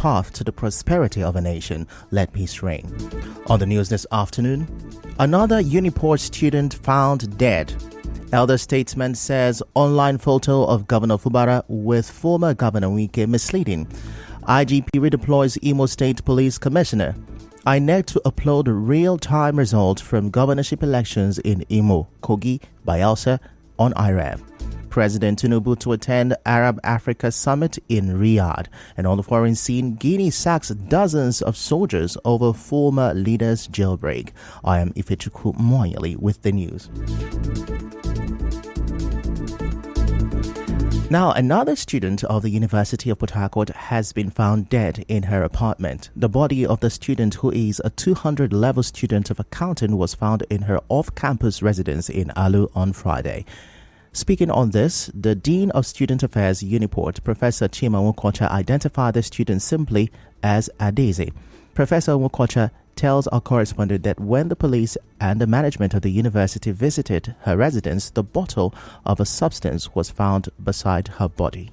path to the prosperity of a nation. Let peace reign. On the news this afternoon, another Uniport student found dead. Elder statesman says online photo of Governor Fubara with former Governor Wike misleading. IGP redeploys Imo State Police Commissioner. INEC to upload real-time results from governorship elections in Imo, Kogi, Bayelsa on IRAV. President Tinubu to attend Arab Africa Summit in Riyadh. And on the foreign scene, Guinea sacks dozens of soldiers over former leader's jailbreak. I am Ifechukwu Moyeli with the news. Now, another student of the University of Port Harcourt has been found dead in her apartment. The body of the student, who is a 200-level student of accounting, was found in her off-campus residence in Alu on Friday. Speaking on this, the Dean of Student Affairs, Uniport, Professor Chima Nwokocha, identified the student simply as Adeze. Professor Nwokocha tells our correspondent that when the police and the management of the university visited her residence, the bottle of a substance was found beside her body.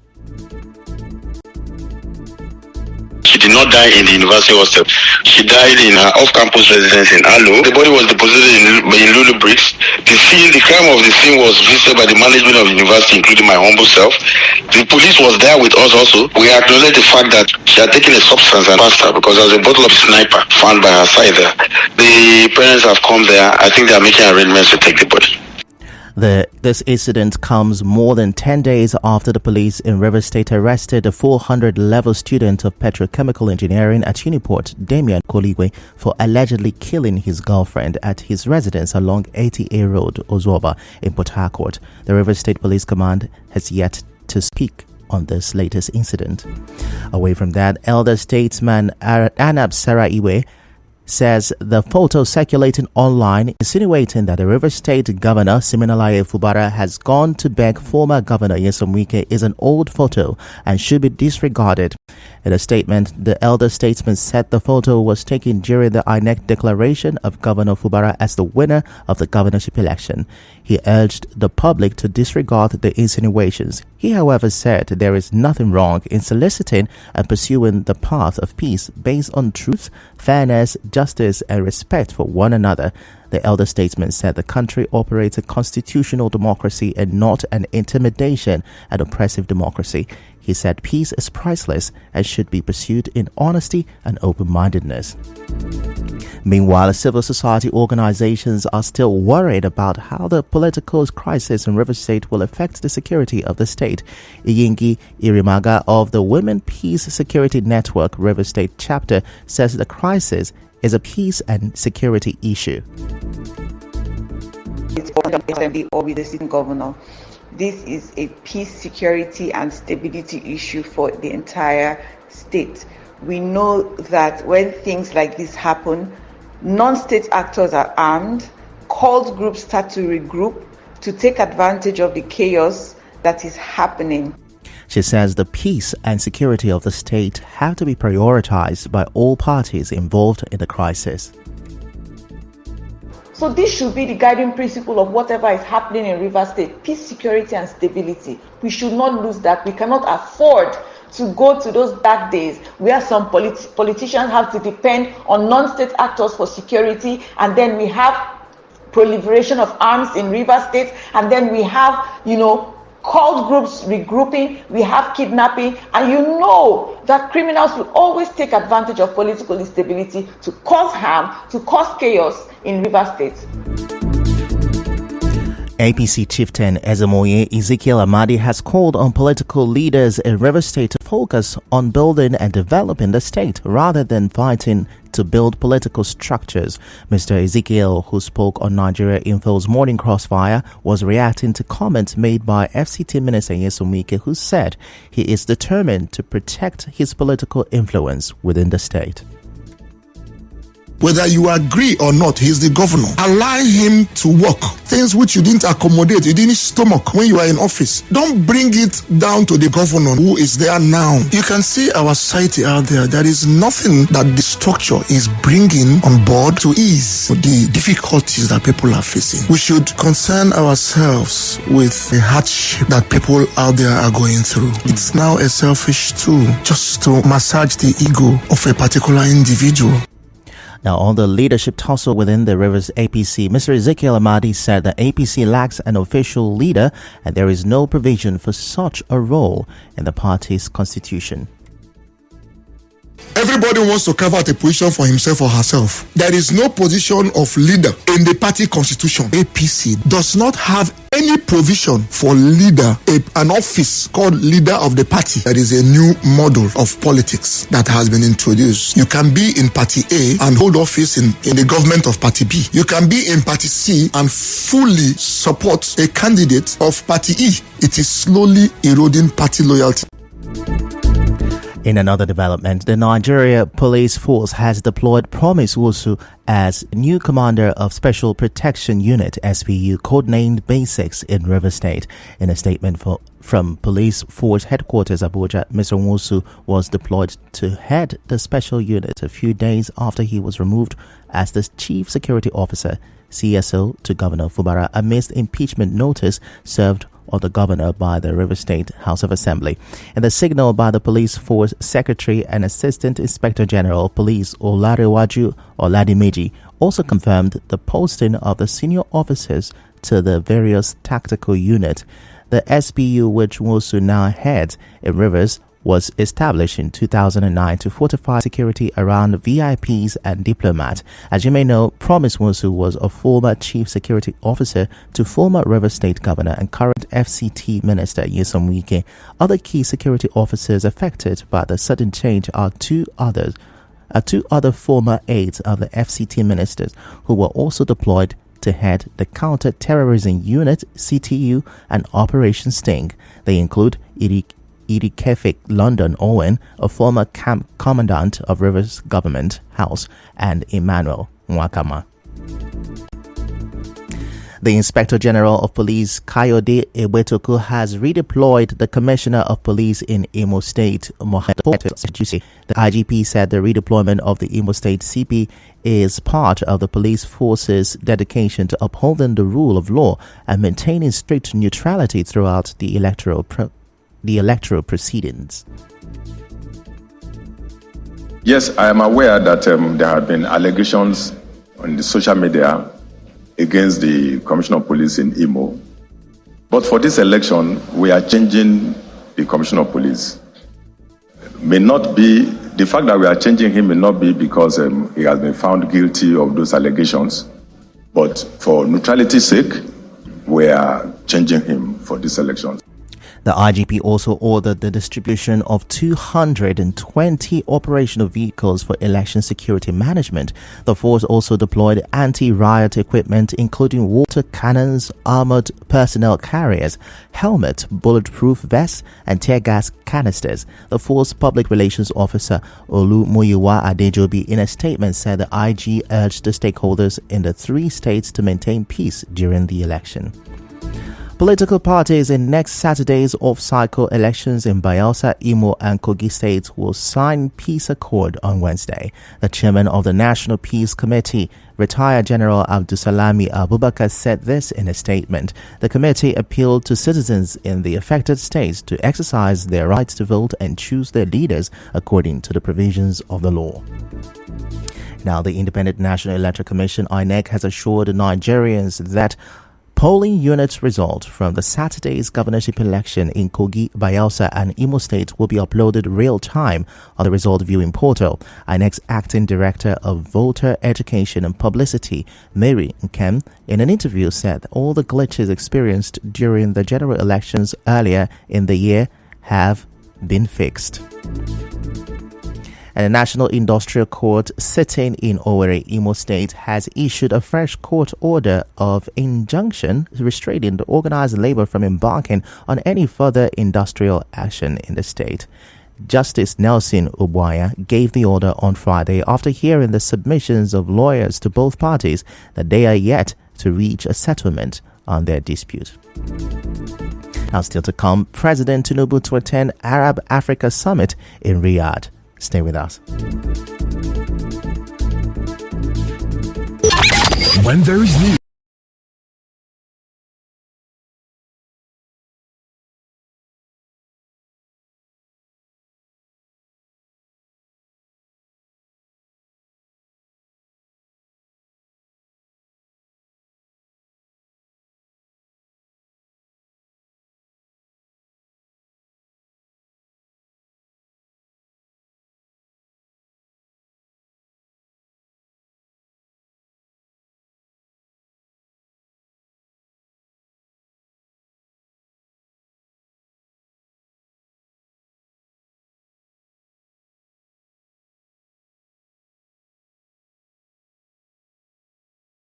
She did not die in the university hostel. She died in her off-campus residence in Alo. The body was deposited in Lulu Bricks. The crime of the scene was visited by the management of the university, including my humble self. The police was there with us also. We acknowledge the fact that she had taken a substance and passed her because there was a bottle of sniper found by her side there. The parents have come there. I think they are making arrangements to take the body. This incident comes more than 10 days after the police in Rivers State arrested a 400-level student of petrochemical engineering at Uniport, Damian Koligwe, for allegedly killing his girlfriend at his residence along 80A Road, Ozoba, in Port Harcourt. The Rivers State Police Command has yet to speak on this latest incident. Away from that, elder statesman Anab Saraiwe says the photo circulating online insinuating that the Rivers State Governor Siminalayi Fubara has gone to beg former Governor Nyesom Wike is an old photo and should be disregarded. In a statement, the elder statesman said the photo was taken during the INEC declaration of Governor Fubara as the winner of the governorship election. He urged the public to disregard the insinuations. He, however, said there is nothing wrong in soliciting and pursuing the path of peace based on truth, fairness, justice, and respect for one another. The elder statesman said the country operates a constitutional democracy and not an intimidation and oppressive democracy. He said peace is priceless and should be pursued in honesty and open-mindedness. Meanwhile, civil society organizations are still worried about how the political crisis in Rivers State will affect the security of the state. Iyingi Irimaga of the Women Peace Security Network Rivers State chapter says the crisis is a peace and security issue. It's or with the sitting governor. This is a peace, security, and stability issue for the entire state. We know that when things like this happen, non-state actors are armed, cult groups start to regroup to take advantage of the chaos that is happening. She says the peace and security of the state have to be prioritized by all parties involved in the crisis. So this should be the guiding principle of whatever is happening in Rivers State: peace, security, and stability. We should not lose that. We cannot afford to go to those dark days where some politicians have to depend on non-state actors for security, and then we have proliferation of arms in Rivers State, and then we have, cult groups regrouping, we have kidnapping, and you know that criminals will always take advantage of political instability to cause harm, to cause chaos in Rivers State. APC chieftain Ezemoye Ezekiel Amadi has called on political leaders in Rivers State to focus on building and developing the state rather than fighting to build political structures. Mr. Ezekiel, who spoke on Nigeria Info's Morning Crossfire, was reacting to comments made by FCT Minister Nyesom Wike, who said he is determined to protect his political influence within the state. Whether you agree or not, he's the governor. Allow him to work. Things which you didn't accommodate, you didn't stomach when you were in office. Don't bring it down to the governor who is there now. You can see our society out there. There is nothing that the structure is bringing on board to ease the difficulties that people are facing. We should concern ourselves with the hardship that people out there are going through. It's now a selfish tool just to massage the ego of a particular individual. Now, on the leadership tussle within the Rivers APC, Mr. Ezekiel Amadi said the APC lacks an official leader and there is no provision for such a role in the party's constitution. Everybody wants to carve out a position for himself or herself. There is no position of leader in the party constitution. APC does not have any provision for leader, an office called leader of the party. That is a new model of politics that has been introduced. You can be in party A and hold office in the government of party B. You can be in party C and fully support a candidate of party E. It is slowly eroding party loyalty. In another development, the Nigeria Police Force has deployed Promise Wosu as new commander of Special Protection Unit SPU, codenamed Basics, in River State. In a statement from Police Force Headquarters Abuja, Mr. Wosu was deployed to head the special unit a few days after he was removed as the Chief Security Officer, CSO, to Governor Fubara amidst impeachment notice served on the governor by the River State House of Assembly. In the signal by the Police Force Secretary and Assistant Inspector General of Police Olarewaju Oladimeji also confirmed the posting of the senior officers to the various tactical units. The SPU, which Wosu now heads in Rivers, was established in 2009 to fortify security around VIPs and diplomats. As you may know, Promise Wosu was a former chief security officer to former River State Governor and current FCT Minister Nyesom Wike. Other key security officers affected by the sudden change are two other former aides of the FCT ministers who were also deployed to head the Counter-Terrorism Unit (CTU) and Operation Sting. They include Idikefik London Owen, a former camp commandant of Rivers Government House, and Emmanuel Nwakama. The Inspector General of Police, Kayode Ewetoku, has redeployed the Commissioner of Police in Imo State, Mohammed Sejusi. The IGP said the redeployment of the Imo State CP is part of the police force's dedication to upholding the rule of law and maintaining strict neutrality throughout the electoral proceedings. Yes, I am aware that there have been allegations on the social media against the Commissioner of Police in Imo. But for this election, we are changing the Commissioner of Police. The fact that we are changing him may not be because he has been found guilty of those allegations, but for neutrality's sake, we are changing him for this election. The IGP also ordered the distribution of 220 operational vehicles for election security management. The force also deployed anti-riot equipment, including water cannons, armored personnel carriers, helmet, bulletproof vests, and tear gas canisters. The force public relations officer Olumuyiwa Adejobi, in a statement, said the IG urged the stakeholders in the three states to maintain peace during the election. Political parties in next Saturday's off-cycle elections in Bayelsa, Imo, and Kogi states will sign peace accord on Wednesday. The chairman of the National Peace Committee, retired General Abdusalami Abubakar, said this in a statement. The committee appealed to citizens in the affected states to exercise their rights to vote and choose their leaders according to the provisions of the law. Now, the Independent National Electoral Commission, INEC, has assured Nigerians that polling unit results from the Saturday's governorship election in Kogi, Bayelsa, and Imo State will be uploaded real-time on the result viewing portal. INEC's acting director of voter education and publicity, Mary Nkem, in an interview said all the glitches experienced during the general elections earlier in the year have been fixed. And the National Industrial Court sitting in Owerri, Imo State, has issued a fresh court order of injunction restraining the organized labor from embarking on any further industrial action in the state. Justice Nelson Ubwaya gave the order on Friday after hearing the submissions of lawyers to both parties that they are yet to reach a settlement on their dispute. Now, still to come, President Tinubu to attend Arab Africa Summit in Riyadh. Stay with us. When there is news.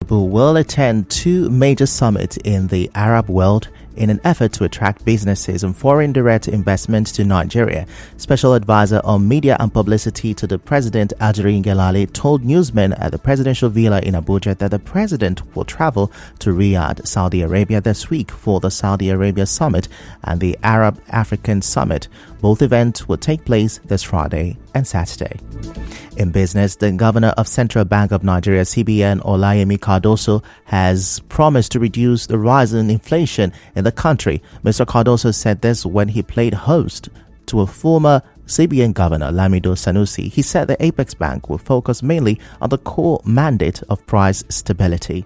Will attend two major summits in the Arab world in an effort to attract businesses and foreign direct investments to Nigeria. Special advisor on media and publicity to the president, Ajuri Ngelale, told newsmen at the presidential villa in Abuja that the president will travel to Riyadh, Saudi Arabia this week for the Saudi Arabia Summit and the Arab African Summit. Both events will take place this Friday and Saturday. In business, the governor of Central Bank of Nigeria, CBN, Olayemi Cardoso, has promised to reduce the rise in inflation in the country. Mr. Cardoso said this when he played host to a former CBN governor, Lamido Sanusi. He said the Apex Bank will focus mainly on the core mandate of price stability.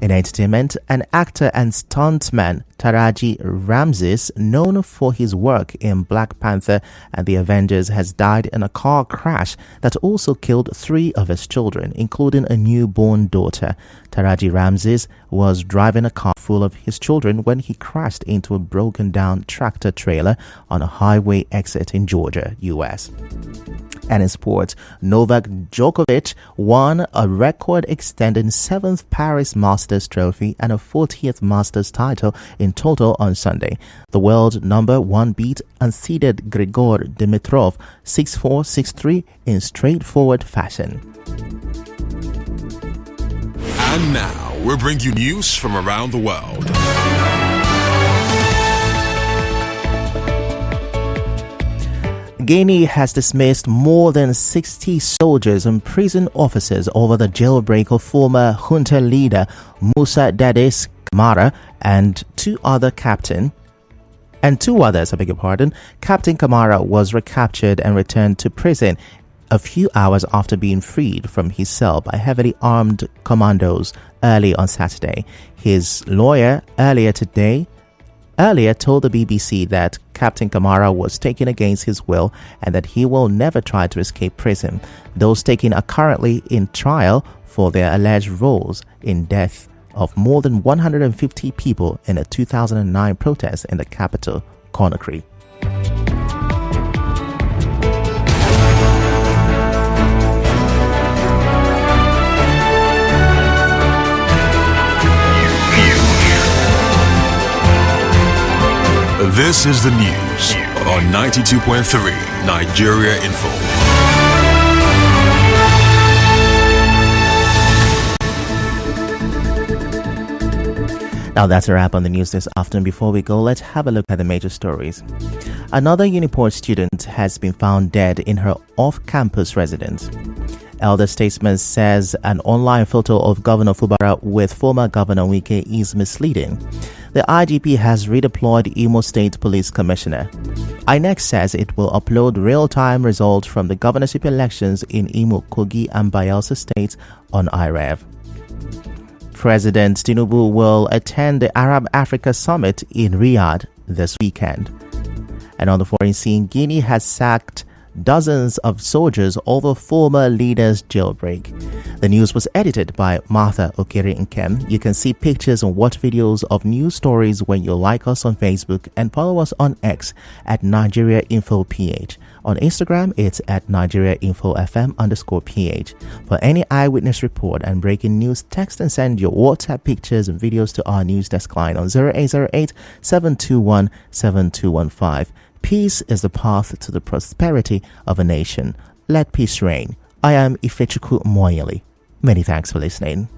In entertainment, an actor and stuntman, Taraji Ramses, known for his work in Black Panther and the Avengers, has died in a car crash that also killed 3 of his children, including a newborn daughter. Taraji Ramses was driving a car full of his children when he crashed into a broken-down tractor trailer on a highway exit in Georgia, U.S. And in sports, Novak Djokovic won a record-extending 7th Paris Masters trophy and a 40th Masters title in total on Sunday. The world number 1 beat unseeded Grigor Dimitrov 6-4, 6-3 in straightforward fashion. And now, we'll bring you news from around the world. Guinea has dismissed more than 60 soldiers and prison officers over the jailbreak of former junta leader Musa Dadis Camara and two others. Captain Camara was recaptured and returned to prison a few hours after being freed from his cell by heavily armed commandos early on Saturday. His lawyer earlier told the BBC that Captain Camara was taken against his will and that he will never try to escape prison. Those taken are currently in trial for their alleged roles in death of more than 150 people in a 2009 protest in the capital, Conakry. This is the news on 92.3 Nigeria Info. Now that's a wrap on the news this afternoon. Before we go, let's have a look at the major stories. Another Uniport student has been found dead in her off-campus residence. Elder Statesman says an online photo of Governor Fubara with former Governor Wike is misleading. The IGP has redeployed Imo State Police Commissioner. INEC says it will upload real-time results from the governorship elections in Imo, Kogi and Bayelsa states on IREV. President Tinubu will attend the Arab Africa Summit in Riyadh this weekend. And on the foreign scene, Guinea has sacked dozens of soldiers over former leader's jailbreak. The news was edited by Martha Okere-Nkem. You can see pictures and watch videos of news stories when you like us on Facebook and follow us on X at Nigeria Info PH. On Instagram, it's at Nigeria Info FM_PH. For any eyewitness report and breaking news, text and send your WhatsApp pictures and videos to our news desk line on 0808 721 7215. Peace is the path to the prosperity of a nation. Let peace reign. I am Ifechukwu Moyeli. Many thanks for listening.